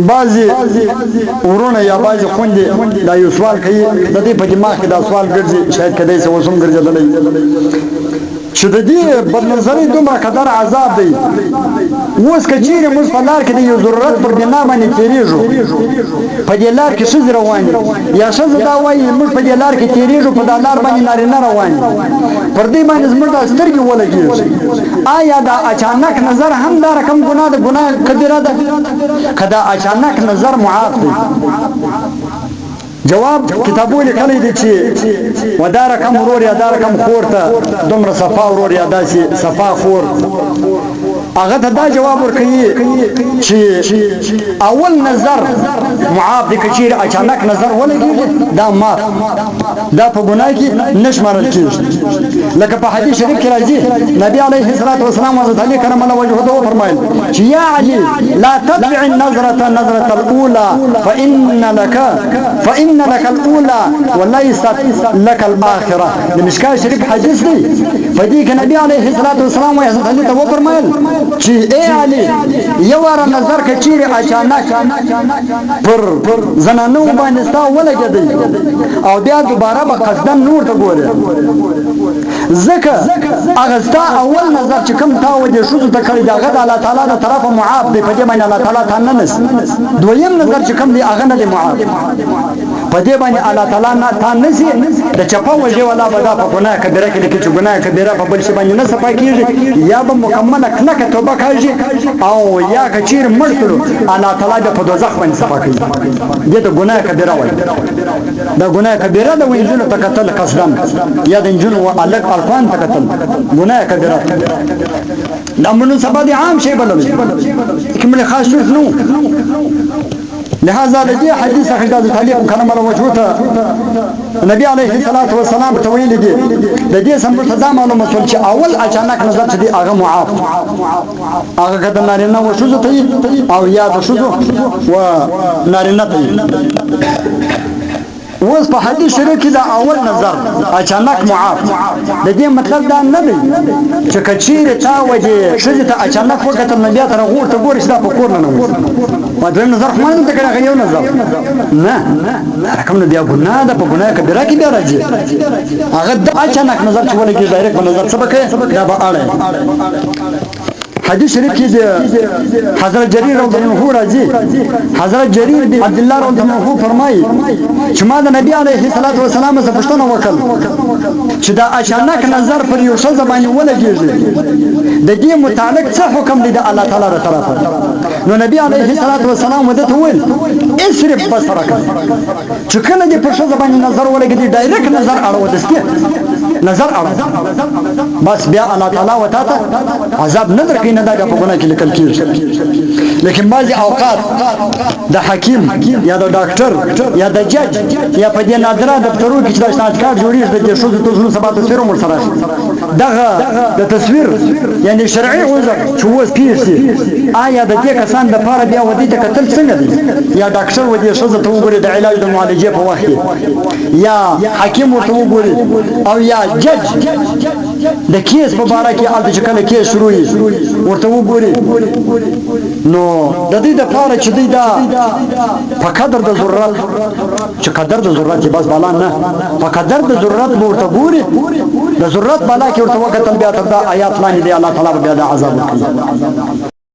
بعضی ورونه یا بعضی خوندې دا یو سوال کوي د دې په دماغ کې دا سوال ګرځي شاید کدی څه وسوم ګرځېدلی چې د دې بدنظرۍ دومره قدر عذاب دی اوس که چیرې موږ په لار کې د یو ضرورت پر بنا باندې تېرېږو په دې لار کې ښځې روان دي یا ښځه دا وایي موږ په دې لار کې تېرېږو په دا لار باندې نارینه روان دي پر دې باندې زموږ دا سترګې ولګېږي آیا دا اچانک نظر هم دا رقم ګناه ده ګناه کبیره ده که دا اچانک نظر معاف دی جواب کتابو لیکلی دی چې و دا رقم ورور یا دا رقم خور ته دومره صفا ورور یا داسې صفا خور هغه ته دا جواب ورکوي چې اول نظر معاف دی که چیرې اچانک نظر ولګېږي دا معاف دا په ګناه کې نه شمارل کېږي لکه په حدیث شریف کې راځي نبي علیه الصلاة والسلام حضرت علي کرم الله وجهه ته وفرمایل چې یا علي لا تتبع النظرة الأولى فإن لك الأولى وليست لك الآخرة د مشکات شریف حدیث دی په دې کې نبي علیه الصلاة والسلام حضرت علي ته وفرمایل چې اے علي یو واره نظر که چیرې اچانک پر زنانو باندې ستا ولګېدی او بیا دوباره به قصدن نور ته ګورې ځکه هغه ستا اول نظر چې کوم تا ودې ښځو ته کړی دی هغه د الله تعالی د طرفه معاف دی په دې باندې الله تعالی تا نه نیسي دویم نظر چې کوم دی هغه نه دی معاف په دې باندې الله تعالی نه تا نیسي د چپه وژې والا به دا په ګناه کبیره کې لیکي چې ګناه کبیره په بل شي باندې نه صفا کېږي یا به مکمله کلکه توبه کوي او یا که چیرې مړ کړو الله تعالی به په دوزخ باندې صفا کوي دې ته ګناه کبیره وایي دا ګناه کبیره ده و نجونو ته کتل قصدن یا د نجونو الګ الفان ته کتل ګناه کبیره دا منو سبا دي عام شی بلل کوم خاص شرط نو لهذا لدي حديث حجاز تعليق كلام الله وجهته النبي عليه الصلاه والسلام تويل دي لدي سم تزام معلومه چې اول اچانک نظر چې دی هغه معاف هغه کده نارینه و شوزو ته او یا د شوزو و نارینه ته اوس په حدیث شریف کې دا اول نظر اچانک معاف د دې مطلب دا نه دی چې کچیر تا وجه شذ ته اچانک وکړه نبی ته غوړ ته ګورې دا په کور نه و ما د نظر خو نه ته کړه یو نظر نه کوم نه بیا ګناه ده په ګناه کبیره کې بیا راځي هغه د اچانک نظر چې ولګي ډایرکټ په نظر سبق دا به اړه حدیث شریف کې حضرت جرير رضی الله عنه راځي حضرت جرير بن عبد الله رضی الله عنه فرمایي چې ما د نبی عليه الصلاه والسلام څخه پوښتنه وکړه چې دا اچانک نظر پر یو څه زمانه ولګیږي د دې متعلق څه حکم دی د الله تعالی تر طرفه نو نبی عليه الصلاه والسلام ودته ویل اسرف بصرك چې کله دې پر څه زمانه نظر ولګي ډایرکټ نظر اړو دسته نظر اړو بس بیا الله تعالی وتاته عذاب نه درکې نه دا په ګناه کې لیکل کېږي لیکن بعضی اوقات د حکیم یا د ډاکټر یا د جج یا په دې نادره دفترو کې چې د شناخت کارت جوړیږي د دې شوزو ته سبا تصویر مر سره دغه د تصویر یعنی شرعي عذر چې وس پیږي آیا د دې کسان د لپاره بیا ودی ته قتل څنګه دی یا ډاکټر ودی شوزو ته وګوري د علاج د معالجې په وخت یا حکیم ورته وګوري او یا جج د کیس په اړه کې الته چې کله کیس شروع ورته وګوري نو د دې د لپاره چې دی دا په قدر د ضرورت چې قدر د ضرورت بس بالا نه په قدر د ضرورت ورته ګوري د ضرورت بالا کې ورته وکتل بیا تر دا آیات لاندې دی الله تعالی بیا د عذاب کوي